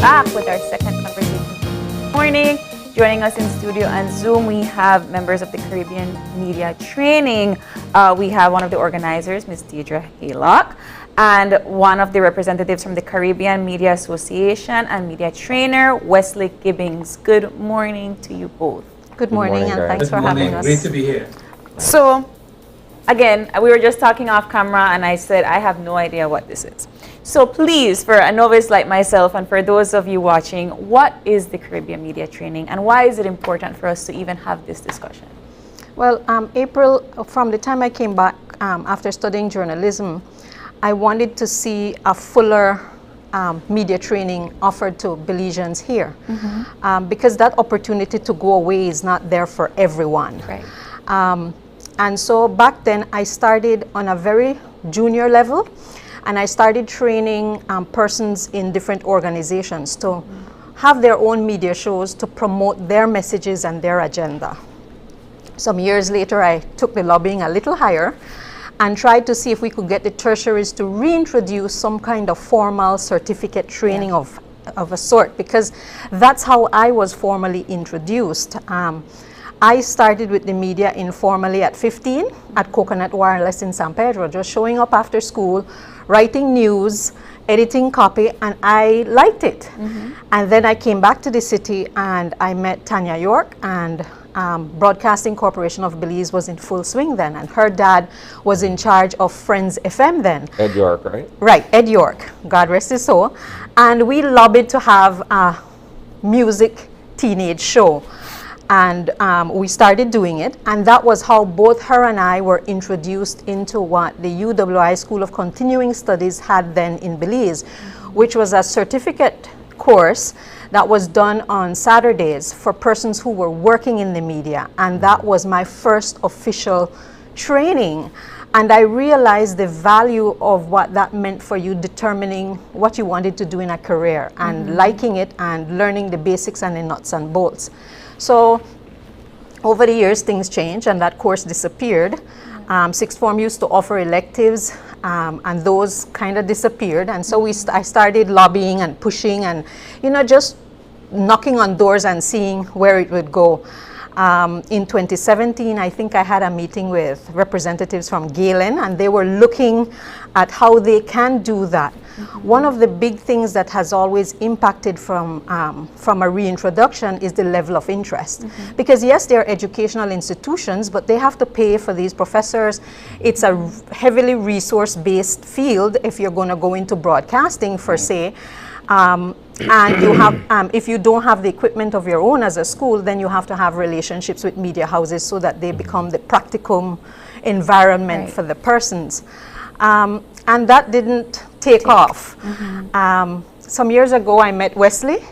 back with our second conversation this morning. Joining us in studio and Zoom, we have members of the Caribbean Media Training. We have one of the organizers, Ms. Deidre Haylock, and one of the representatives from the Caribbean Media Association and media trainer, Wesley Gibbings. Good morning to you both. Good morning, and thanks for having us. Great to be here. So, again, we were just talking off camera, and I said I have no idea what this is. So please, for a novice like myself and for those of you watching, what is the Caribbean Media Training and why is it important for us to even have this discussion? Well, April, from the time I came back after studying journalism, I wanted to see a fuller media training offered to Belizeans here, because that opportunity to go away is not there for everyone. Right. And so back then I started on a very junior level, and I started training persons in different organizations to have their own media shows to promote their messages and their agenda. Some years later, I took the lobbying a little higher and tried to see if we could get the tertiaries to reintroduce some kind of formal certificate training of a sort, because that's how I was formally introduced. I started with the media informally at 15 at Coconut Wireless in San Pedro, just showing up after school, writing news, editing copy, and I liked it. And then I came back to the city and I met Tanya York, and Broadcasting Corporation of Belize was in full swing then, and her dad was in charge of Friends FM then. Ed York, right? Right, Ed York, God rest his soul. And we lobbied to have a music teenage show. And we started doing it, and that was how both her and I were introduced into what the UWI School of Continuing Studies had then in Belize, which was a certificate course that was done on Saturdays for persons who were working in the media, and that was my first official training. And I realized the value of what that meant for you determining what you wanted to do in a career, and liking it and learning the basics and the nuts and bolts. So over the years, things changed and that course disappeared. Sixth form used to offer electives, and those kind of disappeared. And so I started lobbying and pushing and, just knocking on doors and seeing where it would go. In 2017, I think I had a meeting with representatives from Galen, and they were looking at how they can do that. One of the big things that has always impacted from a reintroduction is the level of interest. Because yes, they're educational institutions, but they have to pay for these professors. It's a heavily resource-based field if you're going to go into broadcasting, per se. And you have, if you don't have the equipment of your own as a school, then you have to have relationships with media houses so that they become the practicum environment for the persons. And that didn't take off. Some years ago, I met Wesley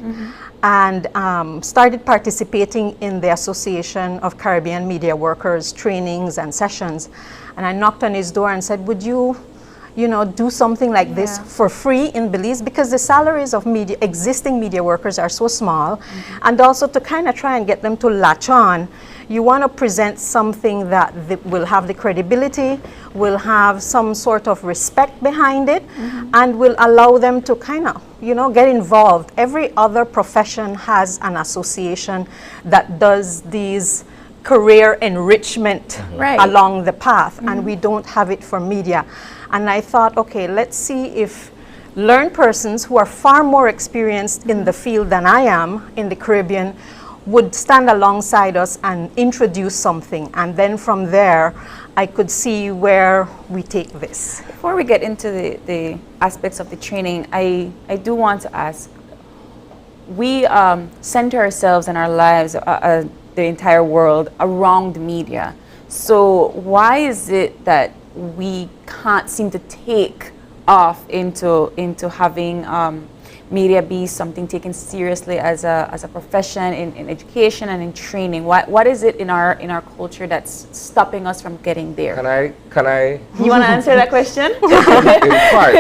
and started participating in the Association of Caribbean Media Workers trainings and sessions. And I knocked on his door and said, would you do something like this for free in Belize, because the salaries of existing media workers are so small, and also to kind of try and get them to latch on, you want to present something that will have the credibility, will have some sort of respect behind it, and will allow them to kind of, get involved. Every other profession has an association that does these career enrichment along the path, and we don't have it for media. And I thought, okay, let's see if learned persons who are far more experienced in the field than I am in the Caribbean would stand alongside us and introduce something. And then from there, I could see where we take this. Before we get into the aspects of the training, I do want to ask, we center ourselves and our lives, the entire world, around media. So why is it that we can't seem to take off into having media be something taken seriously as a profession in education and in training? What is it in our culture that's stopping us from getting there? Can I? You want to answer that question? In part.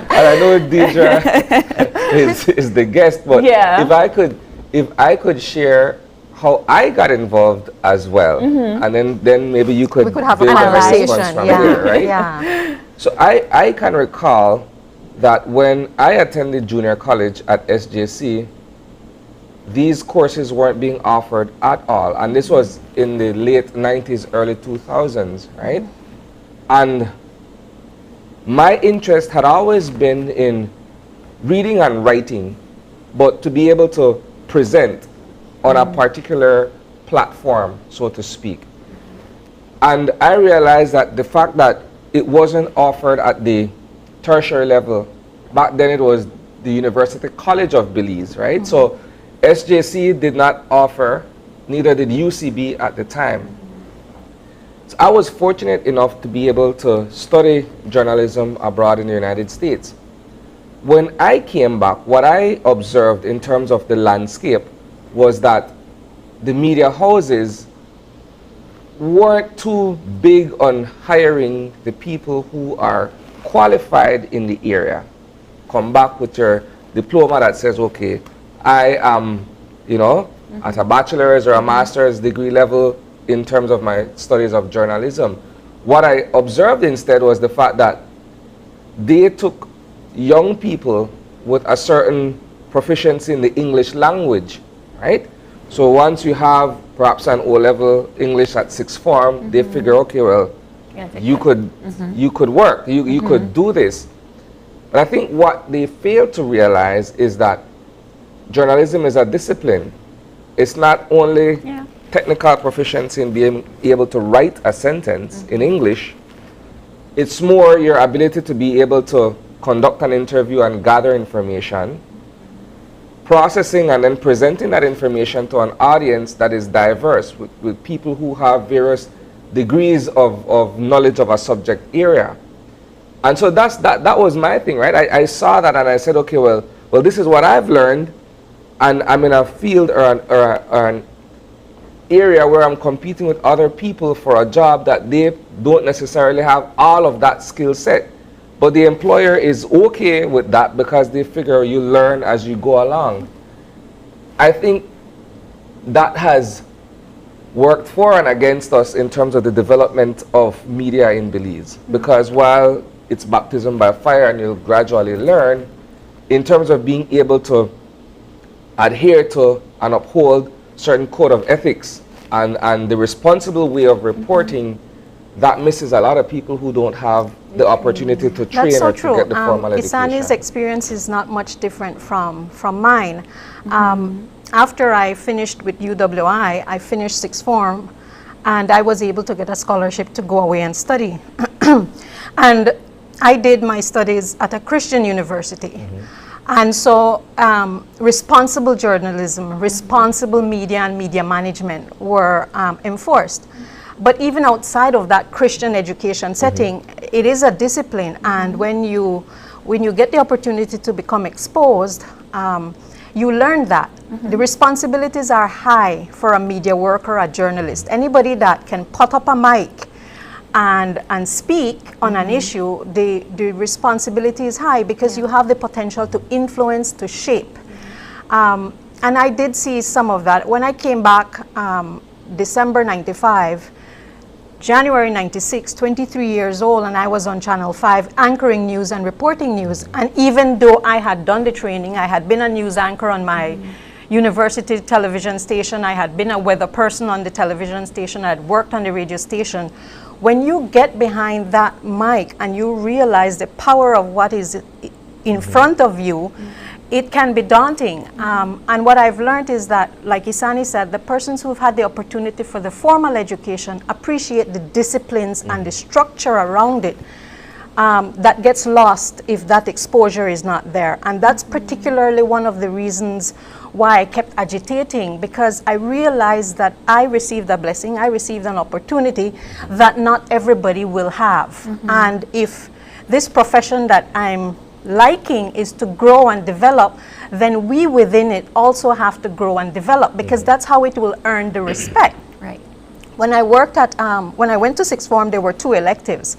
And I know Deidre is the guest, but if I could share how I got involved as well, and then maybe we could have a build conversation from there, right? Yeah. So I can recall that when I attended junior college at SJC, these courses weren't being offered at all. And this was in the late 90s, early 2000s, right? And my interest had always been in reading and writing, but to be able to present on a particular platform, so to speak. And I realized that the fact that it wasn't offered at the tertiary level, back then it was the University College of Belize, right? So SJC did not offer, neither did UCB at the time. So I was fortunate enough to be able to study journalism abroad in the United States. When I came back, what I observed in terms of the landscape was that the media houses weren't too big on hiring the people who are qualified in the area. Come back with your diploma that says, okay, I am, you know, at a bachelor's or a master's degree level in terms of my studies of journalism. What I observed instead was the fact that they took young people with a certain proficiency in the English language, right? So once you have perhaps an O-level English at sixth form, they figure, okay, well, you could work, you could do this. But I think what they fail to realize is that journalism is a discipline. It's not only technical proficiency in being able to write a sentence in English. It's more your ability to be able to conduct an interview and gather information, processing and then presenting that information to an audience that is diverse with people who have various degrees of knowledge of a subject area. And so that was my thing, right? I saw that and I said, okay, well, this is what I've learned, and I'm in a field or an area where I'm competing with other people for a job that they don't necessarily have all of that skill set. But the employer is okay with that because they figure you learn as you go along. I think that has worked for and against us in terms of the development of media in Belize. Because while it's baptism by fire and you'll gradually learn, in terms of being able to adhere to and uphold certain code of ethics and the responsible way of reporting, that misses a lot of people who don't have the opportunity to train That's so or true. to get the formal Isani's education. experience is not much different from mine. After I finished with UWI, I finished sixth form, and I was able to get a scholarship to go away and study. And I did my studies at a Christian university. And so responsible journalism, responsible media and media management were enforced. But even outside of that Christian education setting, it is a discipline. And when you get the opportunity to become exposed, you learn that. The responsibilities are high for a media worker, a journalist. Anybody that can put up a mic and speak on an issue, the responsibility is high because you have the potential to influence, to shape. And I did see some of that. When I came back December 95, January 96, 23 years old, and I was on Channel 5 anchoring news and reporting news. And even though I had done the training, I had been a news anchor on my university television station, I had been a weather person on the television station, I had worked on the radio station. When you get behind that mic and you realize the power of what is in front of you, it can be daunting. And what I've learned is that, like Isani said, the persons who've had the opportunity for the formal education appreciate the disciplines and the structure around it that gets lost if that exposure is not there. And that's particularly one of the reasons why I kept agitating, because I realized that I received a blessing, I received an opportunity that not everybody will have. And if this profession that I'm liking is to grow and develop, then we within it also have to grow and develop, because that's how it will earn the respect. Right. When I worked at, when I went to sixth form, there were 2 electives.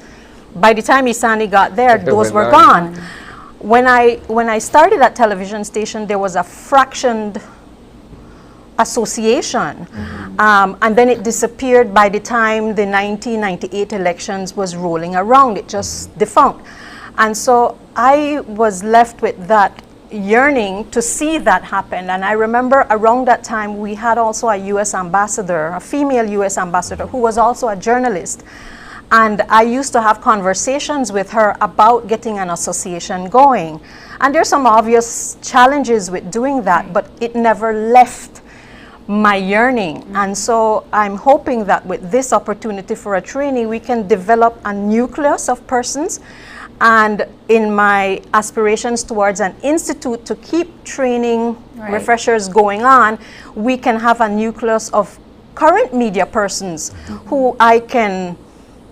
By the time Isani got there, those were gone. When I started at television station, there was a fractioned association, and then it disappeared by the time the 1998 elections was rolling around. It just defunct. And so I was left with that yearning to see that happen. And I remember around that time we had also a US ambassador, a female US ambassador, who was also a journalist. And I used to have conversations with her about getting an association going. And there's some obvious challenges with doing that, but it never left my yearning. And so I'm hoping that with this opportunity for a training, we can develop a nucleus of persons. And in my aspirations towards an institute to keep training refreshers going on, we can have a nucleus of current media persons who I can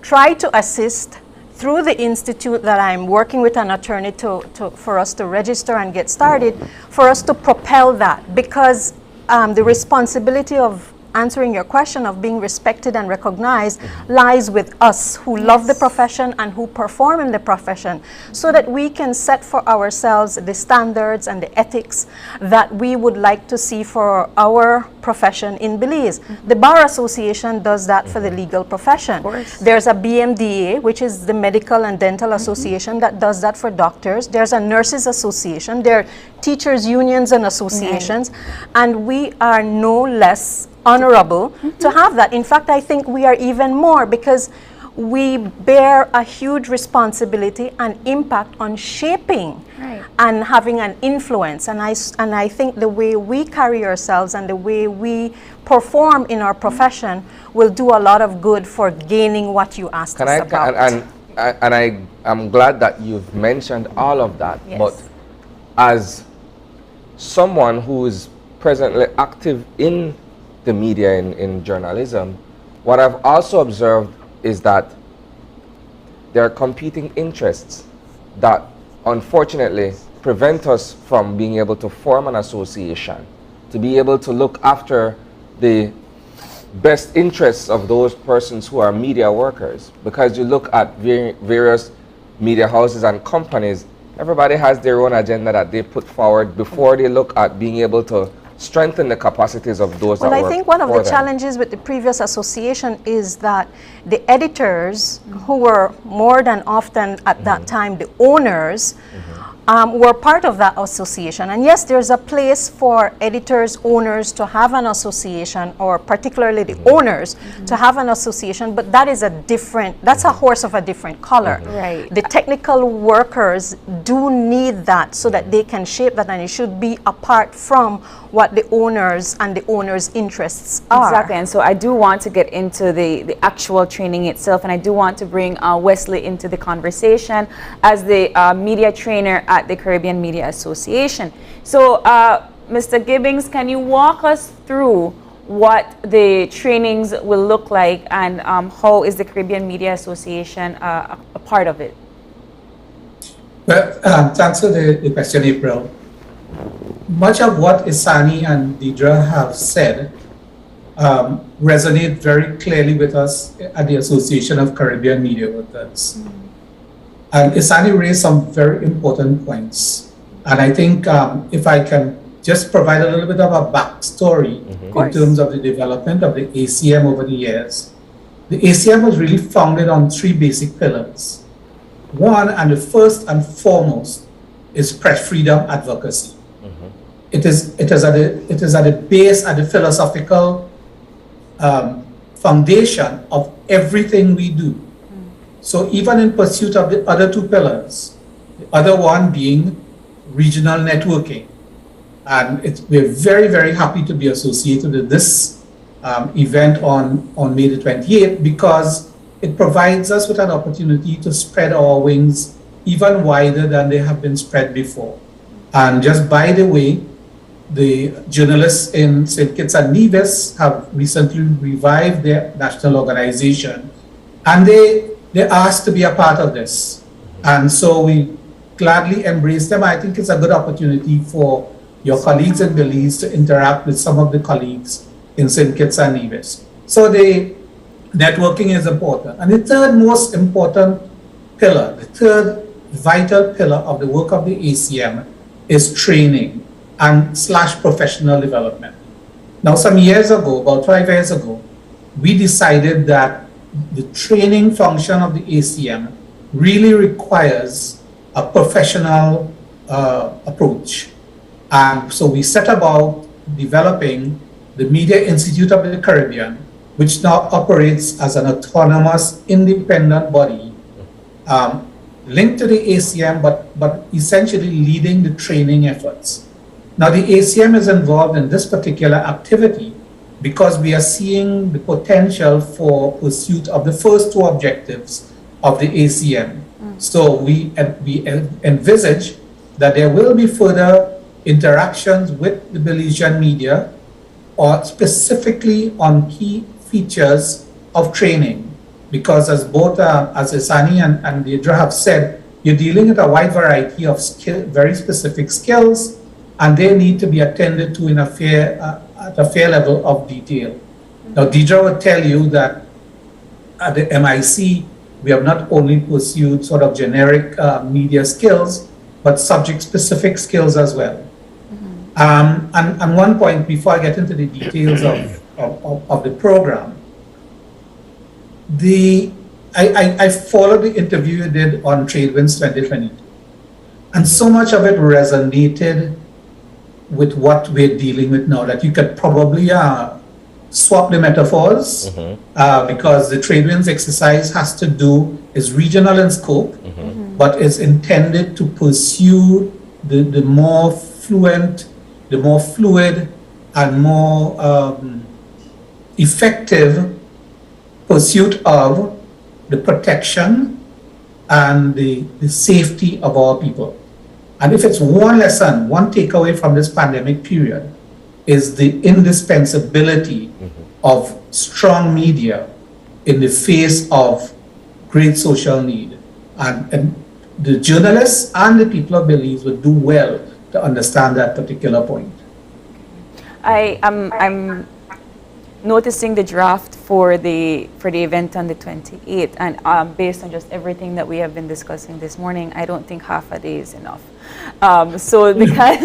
try to assist through the institute that I'm working with an attorney for us to register and get started, for us to propel that. Because the responsibility of answering your question of being respected and recognized lies with us who love the profession and who perform in the profession, so that we can set for ourselves the standards and the ethics that we would like to see for our profession in Belize. The Bar Association does that for the legal profession. There's a BMDA, which is the Medical and Dental Association, that does that for doctors. There's a Nurses Association. There are teachers' unions and associations, and we are no less honorable to have that. In fact, I think we are even more, because we bear a huge responsibility and impact on shaping and having an influence. And I think the way we carry ourselves and the way we perform in our profession will do a lot of good for gaining what you asked us about. And I'm glad that you've mentioned all of that. Yes. But as someone who is presently active in the media, in journalism, what I've also observed is that there are competing interests that unfortunately prevent us from being able to form an association, to be able to look after the best interests of those persons who are media workers. Because you look at various media houses and companies, everybody has their own agenda that they put forward before they look at being able to strengthen the capacities of those that work. Well, I think one of the them. challenges with the previous association is that the editors, who were more than often at that time the owners, were part of that association. And yes, there's a place for editors, owners to have an association, or particularly the owners to have an association, but that is a different, that's a horse of a different color. Right. The technical workers do need that so that they can shape that, and it should be apart from what the owners and the owners' interests are. Exactly, and so I do want to get into the actual training itself, and I do want to bring Wesley into the conversation as the media trainer at the Caribbean Media Association. So, Mr. Gibbings, can you walk us through what the trainings will look like, and how is the Caribbean Media Association a part of it? Well, to answer the question, April, much of what Isani and Deidre have said resonate very clearly with us at the Association of Caribbean Media Workers. And Isani raised some very important points. And I think if I can just provide a little bit of a backstory in terms of the development of the ACM over the years. The ACM was really founded on three basic pillars. One, and the first and foremost, is press freedom advocacy. It is at the base, at the philosophical foundation of everything we do. So even in pursuit of the other two pillars, the other one being regional networking, and we're very, very happy to be associated with this event on May the 28th, because it provides us with an opportunity to spread our wings even wider than they have been spread before. And just by the way, the journalists in St. Kitts and Nevis have recently revived their national organization, and they asked to be a part of this. And so we gladly embrace them. I think it's a good opportunity for your colleagues in Belize to interact with some of the colleagues in St. Kitts and Nevis. So the networking is important. And the third most important pillar, the third vital pillar of the work of the ACM is training and / professional development. Now, some years ago, about 5 years ago, we decided that the training function of the ACM really requires a professional approach. And so we set about developing the Media Institute of the Caribbean, which now operates as an autonomous, independent body, linked to the ACM, but essentially leading the training efforts. Now, the ACM is involved in this particular activity because we are seeing the potential for pursuit of the first two objectives of the ACM. So we envisage that there will be further interactions with the Belizean media, or specifically on key features of training, because as both as Isani and Deidre have said, you're dealing with a wide variety of very specific skills, and they need to be attended to in at a fair level of detail. Now, Deidre would tell you that at the MIC, we have not only pursued sort of generic media skills, but subject-specific skills as well. And one point before I get into the details of the program, I followed the interview you did on TradeWinds 2022, and so much of it resonated with what we're dealing with now that you could probably swap the metaphors, because the TradeWinds exercise is regional in scope, but is intended to pursue the more fluent, the more fluid, and more effective pursuit of the protection and the safety of our people. And if it's one lesson, one takeaway from this pandemic period, is the indispensability of strong media in the face of great social need. And the journalists and the people of Belize would do well to understand that particular point. I'm noticing the draft for the event on the 28th, and based on just everything that we have been discussing this morning, I don't think half a day is enough. So because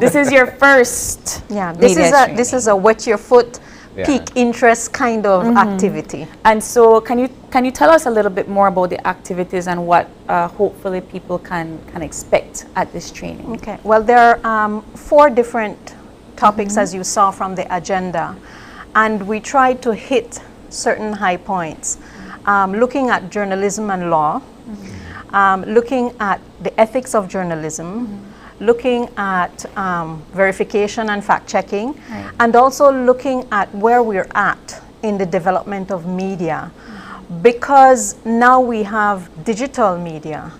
this is your first this is a wet your foot, peak interest kind of activity. And so can you tell us a little bit more about the activities and what hopefully people can expect at this training? Okay, well, there are 4 different topics, as you saw from the agenda, and we tried to hit certain high points, looking at journalism and law, looking at the ethics of journalism, looking at verification and fact-checking, and also looking at where we're at in the development of media, because now we have digital media.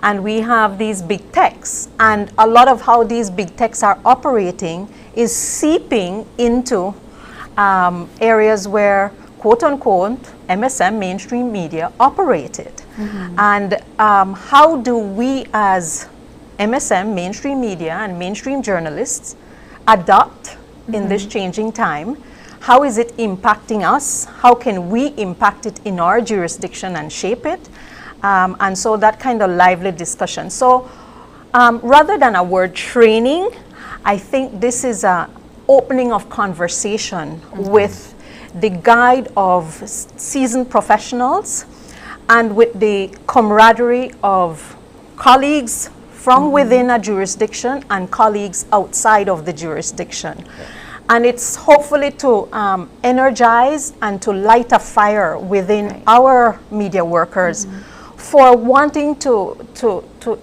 And we have these big techs, and a lot of how these big techs are operating is seeping into areas where, quote unquote, MSM, mainstream media, operated. And how do we as MSM, mainstream media, and mainstream journalists adapt in this changing time? How is it impacting us? How can we impact it in our jurisdiction and shape it? And so that kind of lively discussion. So rather than a word training, I think this is an opening of conversation with the guide of seasoned professionals and with the camaraderie of colleagues from within a jurisdiction and colleagues outside of the jurisdiction. And it's hopefully to energize and to light a fire within our media workers for wanting to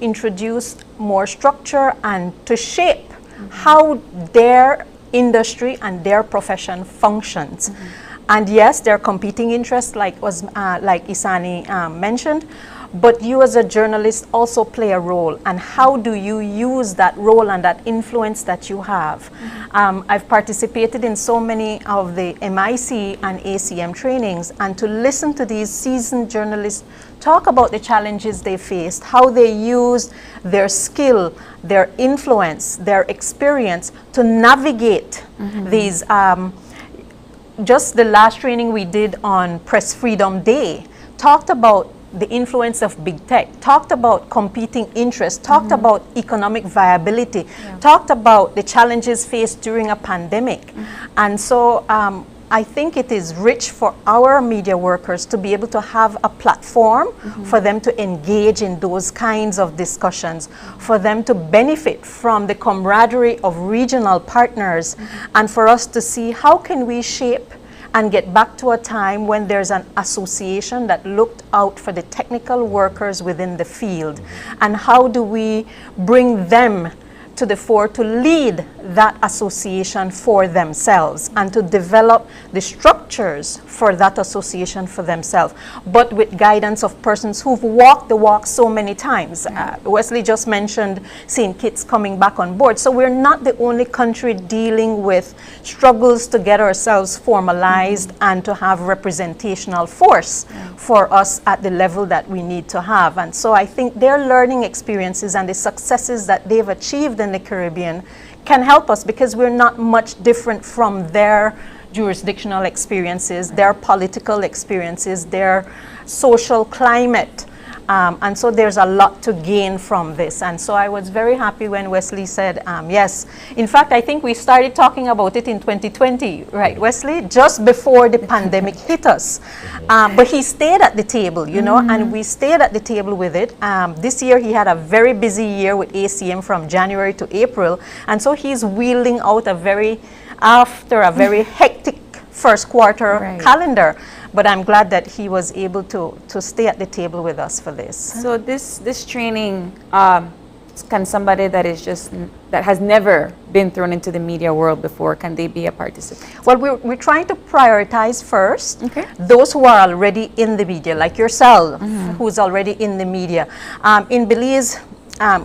introduce more structure and to shape how their industry and their profession functions. And yes, there are competing interests, like Isani mentioned, but you as a journalist also play a role, and how do you use that role and that influence that you have? I've participated in so many of the MIC and ACM trainings, and to listen to these seasoned journalists talk about the challenges they faced, how they used their skill, their influence, their experience to navigate these. Just the last training we did on Press Freedom Day talked about the influence of big tech, talked about competing interests, talked about economic viability, talked about the challenges faced during a pandemic. And so I think it is rich for our media workers to be able to have a platform for them to engage in those kinds of discussions, for them to benefit from the camaraderie of regional partners, and for us to see how can we shape and get back to a time when there's an association that looked out for the technical workers within the field, and how do we bring them to the fore to lead that association for themselves and to develop the structures for that association for themselves, but with guidance of persons who've walked the walk so many times. Wesley just mentioned St. Kitts coming back on board. So we're not the only country dealing with struggles to get ourselves formalized and to have representational force for us at the level that we need to have. And so I think their learning experiences and the successes that they've achieved in the Caribbean can help us, because we're not much different from their jurisdictional experiences, their political experiences, their social climate. And so there's a lot to gain from this. And so I was very happy when Wesley said, yes. In fact, I think we started talking about it in 2020, right, Wesley? Just before the pandemic hit us. But he stayed at the table, you know, and we stayed at the table with it. This year he had a very busy year with ACM from January to April. And so he's wheeling out after a very hectic first quarter calendar. But I'm glad that he was able to stay at the table with us for this. So this training, can somebody that has never been thrown into the media world before, can they be a participant? Well, we're trying to prioritize first those who are already in the media, like yourself, who's already in the media. In Belize,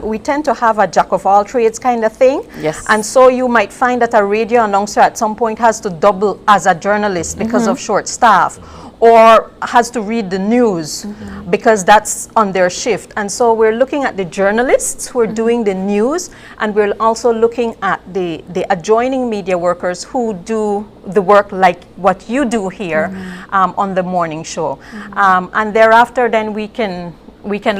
we tend to have a jack of all trades kind of thing. Yes. And so you might find that a radio announcer at some point has to double as a journalist because of short staff, or has to read the news because that's on their shift. And so we're looking at the journalists who are doing the news, and we're also looking at the adjoining media workers who do the work like what you do here on the morning show. And thereafter then we can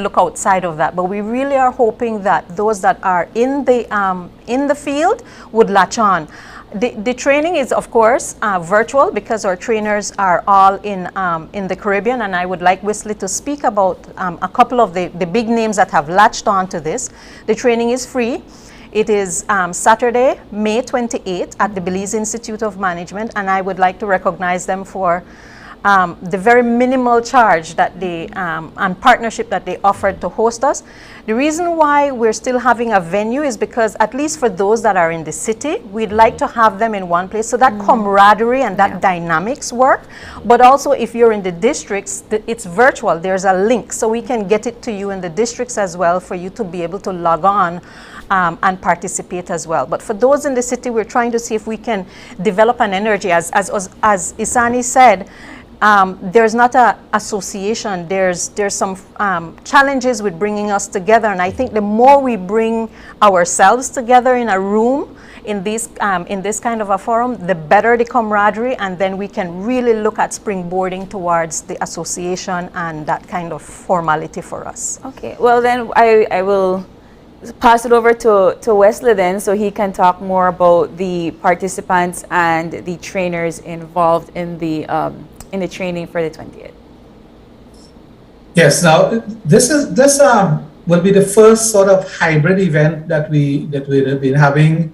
look outside of that, but we really are hoping that those that are in the field would latch on. The training is, of course, virtual, because our trainers are all in the Caribbean, and I would like Wesley to speak about a couple of the big names that have latched on to this. The training is free. It is Saturday, May 28th at the Belize Institute of Management, and I would like to recognize them for the very minimal charge that they and partnership that they offered to host us. The reason why we're still having a venue is because, at least for those that are in the city, we'd like to have them in one place so that camaraderie and that dynamics work. But also, if you're in the districts, it's virtual. There's a link, so we can get it to you in the districts as well for you to be able to log on and participate as well. But for those in the city, we're trying to see if we can develop an energy. As Isani said, there's not an association. There's some challenges with bringing us together, and I think the more we bring ourselves together in a room in this kind of a forum, the better the camaraderie, and then we can really look at springboarding towards the association and that kind of formality for us. Okay, well then I will pass it over to Wesley then, so he can talk more about the participants and the trainers involved in the training for the 20th. Yes. Now, this will be the first sort of hybrid event that we have been having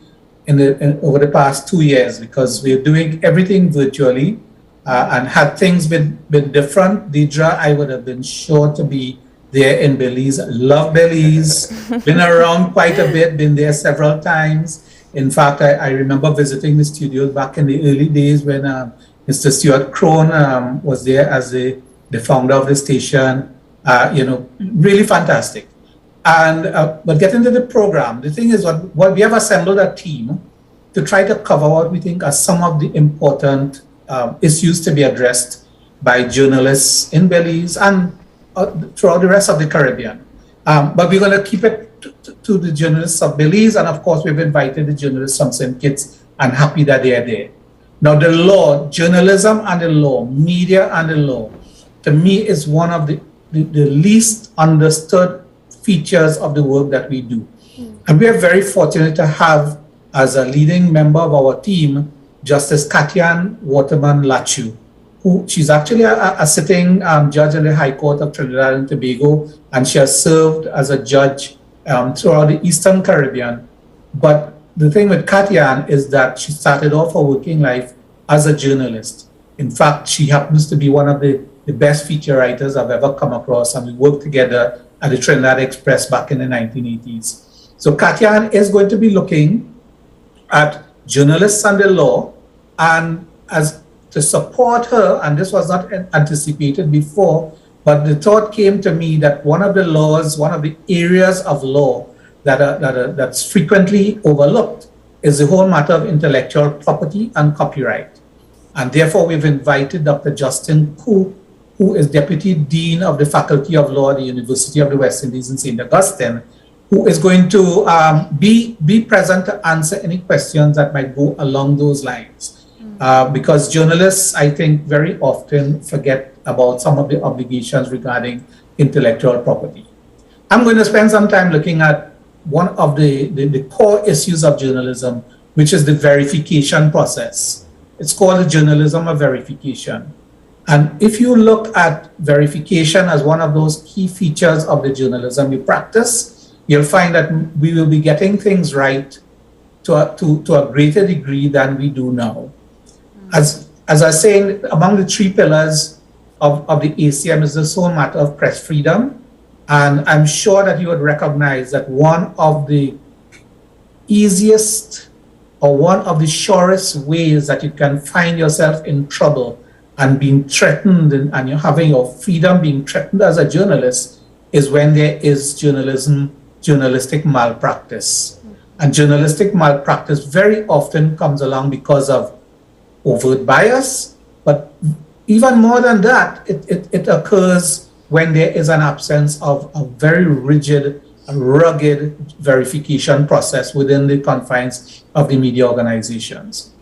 over the past 2 years, because we're doing everything virtually. And had things been different, Deidre, I would have been sure to be there in Belize. Love Belize. Been around quite a bit. Been there several times. In fact, I remember visiting the studios back in the early days when Mr. Stuart Crone was there as the founder of the station. Really fantastic. And but getting to the program, the thing is, what we have assembled a team to try to cover what we think are some of the important issues to be addressed by journalists in Belize and throughout the rest of the Caribbean. But we're going to keep it to the journalists of Belize, and of course we've invited the journalists from St. Kitts, and happy that they are there. Now, the law, journalism and the law, media and the law, to me is one of the least understood features of the work that we do. And we are very fortunate to have, as a leading member of our team, Justice Katian Waterman Lachu, who she's actually a sitting judge in the High Court of Trinidad and Tobago, and she has served as a judge throughout the Eastern Caribbean. But the thing with Katian is that she started off her working life as a journalist. In fact, she happens to be one of the best feature writers I've ever come across, and we worked together at the Trinidad Express back in the 1980s. So Katian is going to be looking at journalists and the law, and as to support her, and this was not anticipated before, but the thought came to me that one of the laws, one of the areas of law that's frequently overlooked is the whole matter of intellectual property and copyright. And therefore, we've invited Dr. Justin Koo, who is Deputy Dean of the Faculty of Law at the University of the West Indies in St. Augustine, who is going to be present to answer any questions that might go along those lines. Because journalists, I think, very often forget about some of the obligations regarding intellectual property. I'm going to spend some time looking at one of the core issues of journalism, which is the verification process. It's called the journalism of verification. And if you look at verification as one of those key features of the journalism you practice, you'll find that we will be getting things right to a greater degree than we do now. As I was saying, among the three pillars of the ACM is this whole matter of press freedom. And I'm sure that you would recognize that one of the easiest or one of the surest ways that you can find yourself in trouble and being threatened and you're having your freedom being threatened as a journalist is when there is journalistic malpractice. And journalistic malpractice very often comes along because of overt bias, but even more than that, it occurs when there is an absence of a very rigid, rugged verification process within the confines of the media organizations.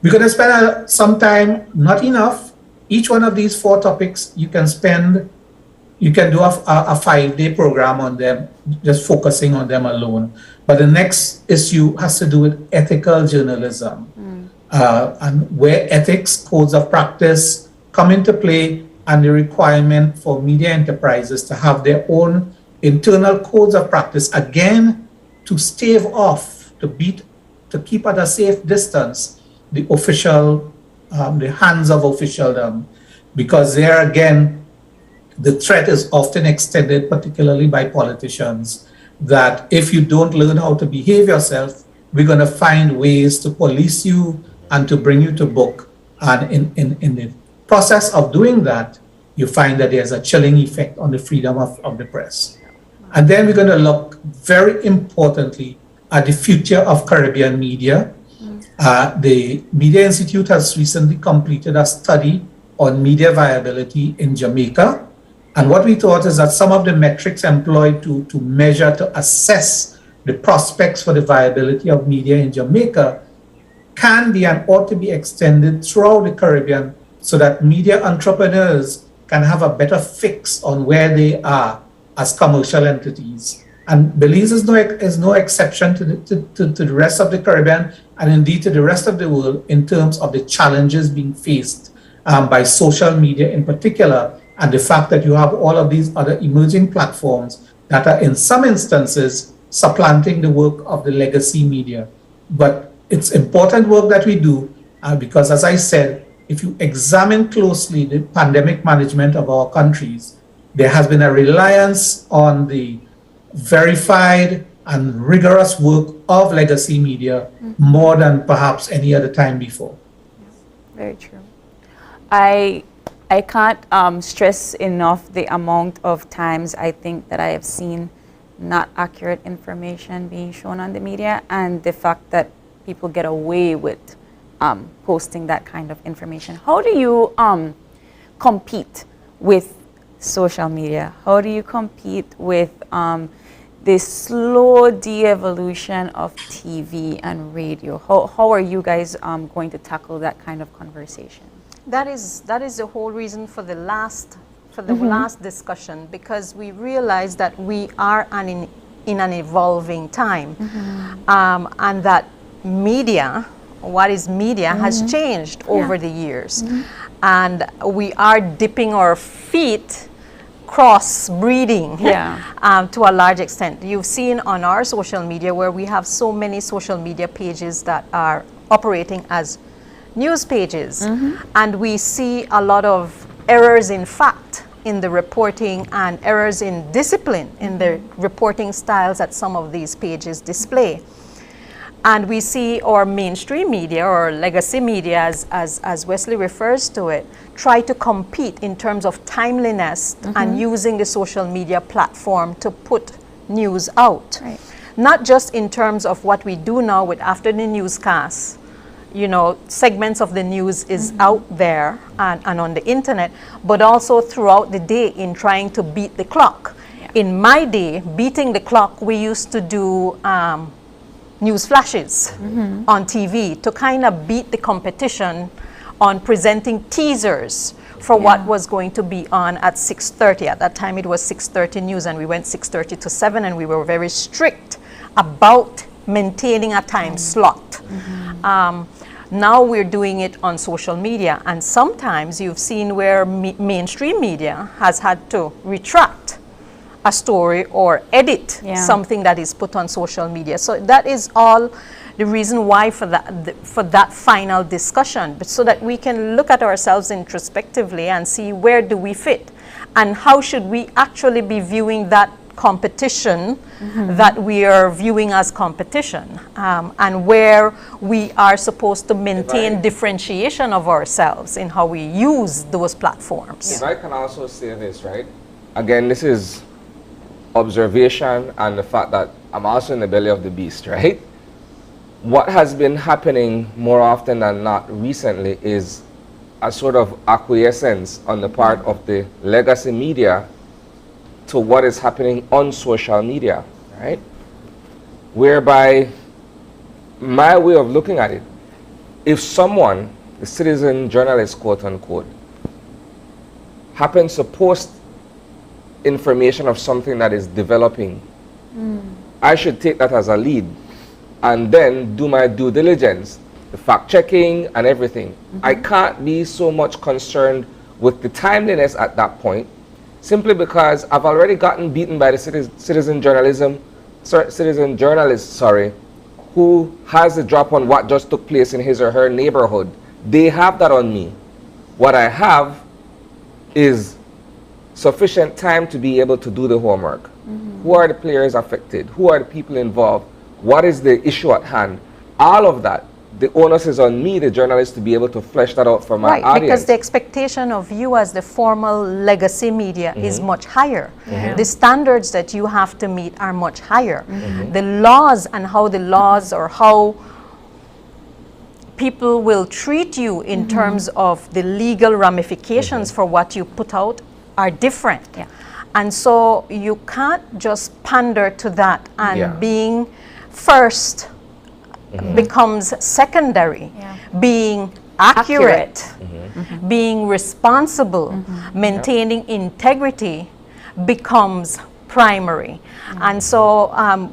We're going to spend some time, not enough. Each one of these four topics you can do a 5-day program on them, just focusing on them alone. But the next issue has to do with ethical journalism. And where ethics, codes of practice come into play, and the requirement for media enterprises to have their own internal codes of practice, again, to stave off, to keep at a safe distance the hands of officialdom, because there again, the threat is often extended, particularly by politicians, that if you don't learn how to behave yourself, we're going to find ways to police you and to bring you to book. And in the process of doing that, you find that there's a chilling effect on the freedom of the press. And then we're going to look very importantly at the future of Caribbean media. The Media Institute has recently completed a study on media viability in Jamaica. And what we thought is that some of the metrics employed to measure, to assess the prospects for the viability of media in Jamaica can be and ought to be extended throughout the Caribbean so that media entrepreneurs can have a better fix on where they are as commercial entities. And Belize is no exception to the rest of the Caribbean and indeed to the rest of the world in terms of the challenges being faced by social media in particular, and the fact that you have all of these other emerging platforms that are in some instances supplanting the work of the legacy media. But it's important work that we do because, as I said, if you examine closely the pandemic management of our countries, there has been a reliance on the verified and rigorous work of legacy media more than perhaps any other time before. Very true. I can't stress enough the amount of times I think that I have seen not accurate information being shown on the media, and the fact that people get away with posting that kind of information. How do you compete with social media? How do you compete with this slow de-evolution of TV and radio? How are you guys going to tackle that kind of conversation? That is the whole reason for the last discussion, because we realize that we are in an evolving time, and that media what is media has changed over the years. And we are dipping our feet cross-breeding to a large extent. You've seen on our social media where we have so many social media pages that are operating as news pages. And we see a lot of errors in fact in the reporting and errors in discipline in the reporting styles that some of these pages display. And we see our mainstream media or legacy media, as Wesley refers to it, try to compete in terms of timeliness and using the social media platform to put news out. Right. Not just in terms of what we do now with afternoon newscasts, you know, segments of the news is out there and on the internet, but also throughout the day in trying to beat the clock. In my day, beating the clock, we used to do news flashes on TV to kind of beat the competition on presenting teasers for what was going to be on at 6:30. At that time it was 6:30 news, and we went 6:30 to 7, and we were very strict about maintaining a time slot. Now we're doing it on social media, and sometimes you've seen where mainstream media has had to retract a story or edit something that is put on social media. So that is all the reason why for that final discussion, but so that we can look at ourselves introspectively and see where do we fit and how should we actually be viewing that competition that we are viewing as competition, and where we are supposed to maintain differentiation of ourselves in how we use those platforms. If I can also say this, right? Again, this is observation and the fact that I'm also in the belly of the beast, right? What has been happening more often than not recently is a sort of acquiescence on the part of the legacy media to what is happening on social media, right? Whereby my way of looking at it, if someone, the citizen journalist, quote unquote, happens to post information of something that is developing, I should take that as a lead and then do my due diligence, the fact checking and everything. I can't be so much concerned with the timeliness at that point, simply because I've already gotten beaten by the citizen journalist, who has the drop on what just took place in his or her neighborhood. They have that on me. What I have is sufficient time to be able to do the homework. Who are the players affected? Who are the people involved? What is the issue at hand? All of that, the onus is on me, the journalist, to be able to flesh that out for my audience. Right, because the expectation of you as the formal legacy media is much higher. The standards that you have to meet are much higher. The laws and how the laws or how people will treat you in terms of the legal ramifications for what you put out are different. And so you can't just pander to that, and being first becomes secondary. Being accurate, being responsible, maintaining integrity becomes primary. And so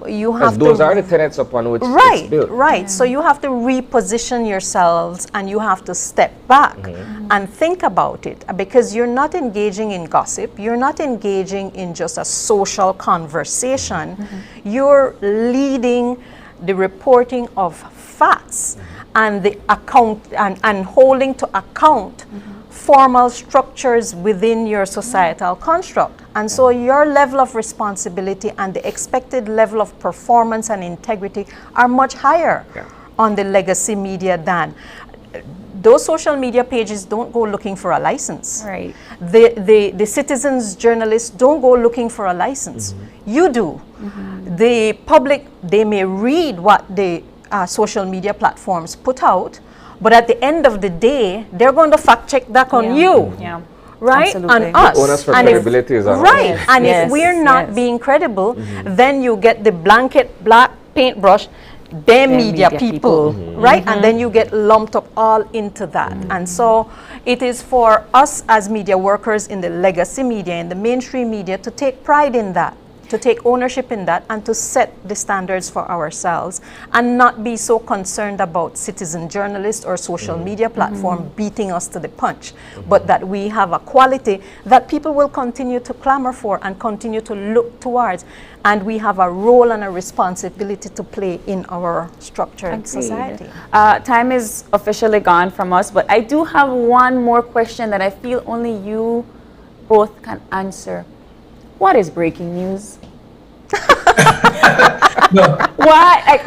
you have to... Those are the tenets upon which it's built. Right. So you have to reposition yourselves, and you have to step back and think about it, because you're not engaging in gossip. You're not engaging in just a social conversation. You're leading the reporting of facts and the account and holding to account formal structures within your societal construct. And so your level of responsibility and the expected level of performance and integrity are much higher on the legacy media than those social media pages don't go looking for a license. Right. The citizens journalists don't go looking for a license. You do. The public, they may read what the social media platforms put out, but at the end of the day, they're going to fact check that on you. Right? Absolutely. On us. The onus for And credibility is on us. Right. And if we're not being credible, then you get the blanket black paintbrush, their media people, right? And then you get lumped up all into that. And so it is for us as media workers in the legacy media, in the mainstream media, to take pride in that. to take ownership in that and to set the standards for ourselves and not be so concerned about citizen journalists or social media platform beating us to the punch, but that we have a quality that people will continue to clamor for and continue to look towards, and we have a role and a responsibility to play in our structured society. Time is officially gone from us, but I do have one more question that I feel only you both can answer. What is breaking news? Why?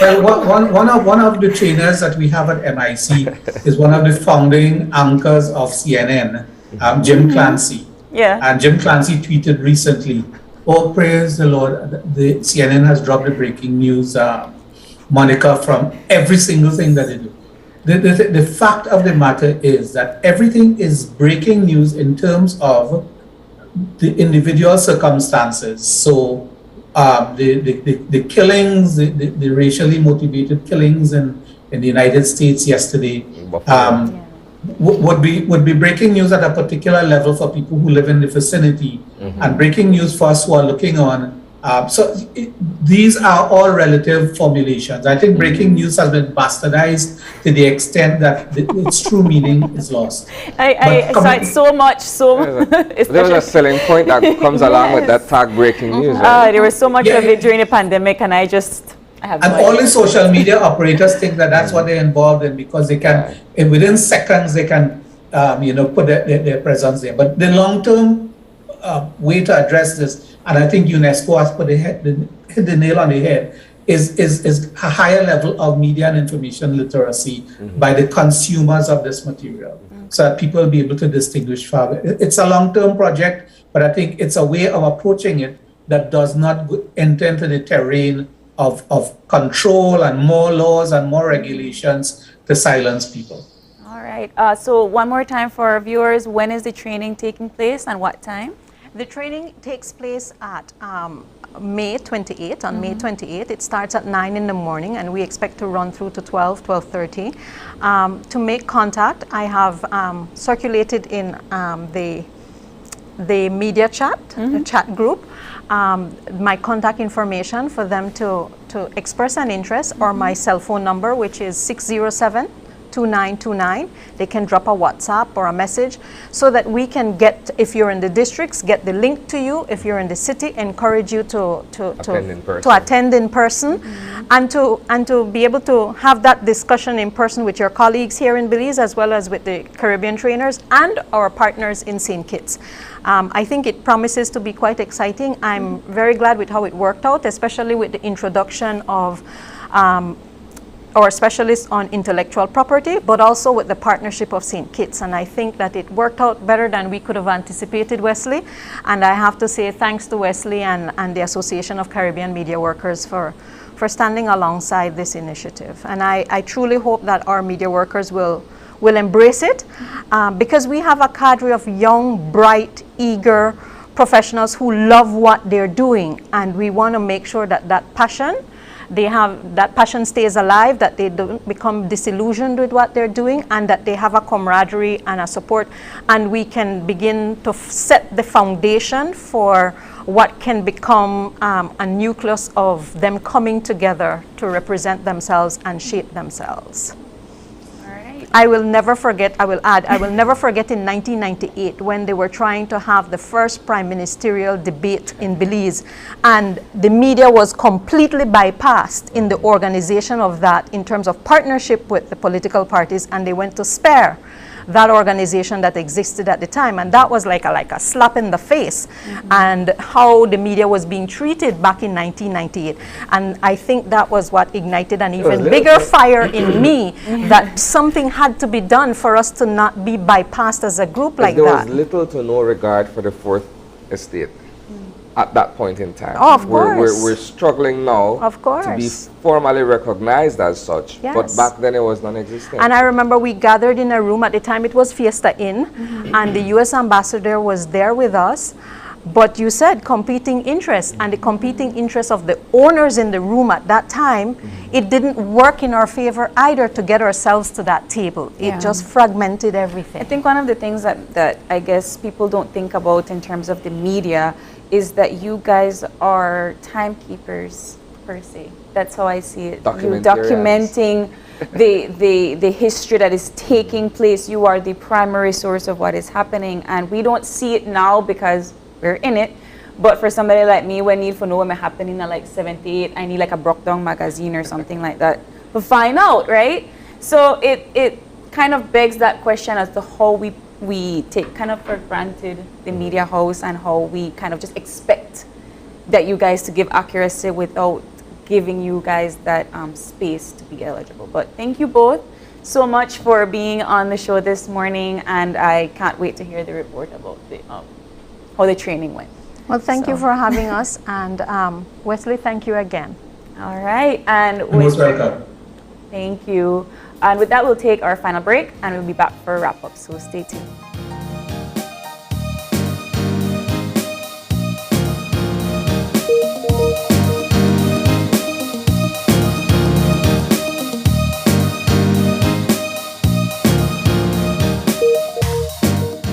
Well, one of the trainers that we have at MIC is one of the founding anchors of CNN, Jim Clancy. Yeah. And Jim Clancy tweeted recently, "Oh, praise the Lord, the CNN has dropped the breaking news moniker from every single thing that they do." The fact of the matter is that everything is breaking news in terms of the individual circumstances. So the killings, the racially motivated killings in the United States yesterday would be breaking news at a particular level for people who live in the vicinity, and breaking news for us who are looking on. These are all relative formulations. I think breaking news has been bastardized to the extent that its true meaning is lost. It's so much. There's a selling point that comes along with that tag breaking news. Right? There was so much of it during the pandemic, and I have and all the social media operators think that that's what they're involved in, because they can, within seconds, they can, put their presence there. But the long-term way to address this, and I think UNESCO has put hit the nail on the head, is a higher level of media and information literacy by the consumers of this material, so that people will be able to distinguish. It's a long-term project, but I think it's a way of approaching it that does not enter into the terrain of control and more laws and more regulations to silence people. All right. So one more time for our viewers, when is the training taking place and what time? The training takes place at May 28th. On May 28th, it starts at 9 in the morning, and we expect to run through to 12:30. To make contact, I have circulated in the media chat, the chat group, my contact information for them to express an interest, or my cell phone number, which is 607-2929. They can drop a WhatsApp or a message, so that we can get, if you're in the districts, get the link to you. If you're in the city, encourage you to attend in person, and to be able to have that discussion in person with your colleagues here in Belize, as well as with the Caribbean trainers and our partners in St. Kitts. I think it promises to be quite exciting. I'm very glad with how it worked out, especially with the introduction of our specialists on intellectual property, but also with the partnership of St. Kitts. And I think that it worked out better than we could have anticipated, Wesley. And I have to say thanks to Wesley and the Association of Caribbean Media Workers for standing alongside this initiative. And I truly hope that our media workers will embrace it, because we have a cadre of young, bright, eager professionals who love what they're doing. And we want to make sure that that passion stays alive, that they don't become disillusioned with what they're doing, and that they have a camaraderie and a support, and we can begin to set the foundation for what can become a nucleus of them coming together to represent themselves and shape themselves. I will never forget in 1998 when they were trying to have the first prime ministerial debate in Belize, and the media was completely bypassed in the organization of that in terms of partnership with the political parties, and they went to spare that organization that existed at the time, and that was like a slap in the face, and how the media was being treated back in 1998. And I think that was what ignited an even bigger fire in me, that something had to be done for us to not be bypassed as a group like that. There was little to no regard for the Fourth Estate at that point in time. Oh, of course. We're struggling now to be formally recognized as such, but back then it was non-existent. And I remember we gathered in a room, at the time it was Fiesta Inn, and the U.S. ambassador was there with us. But you said competing interests, and the competing interests of the owners in the room at that time, it didn't work in our favor either to get ourselves to that table. It just fragmented everything. I think one of the things that I guess people don't think about in terms of the media is that you guys are timekeepers per se. That's how I see it. You documenting the history that is taking place. You are the primary source of what is happening, and we don't see it now because we're in it. But for somebody like me, when need to know what's happening at like 78, I need like a broke down magazine or something like that to find out, right? So it kind of begs that question as to how we take kind of for granted the media house and how we kind of just expect that you guys to give accuracy without giving you guys that space to be eligible. But thank you both so much for being on the show this morning, and I can't wait to hear the report about how the training went. Well, thank you for having us, and Wesley, thank you again. All right, and You're most welcome. Thank you. And with that, we'll take our final break, and we'll be back for a wrap-up, so stay tuned.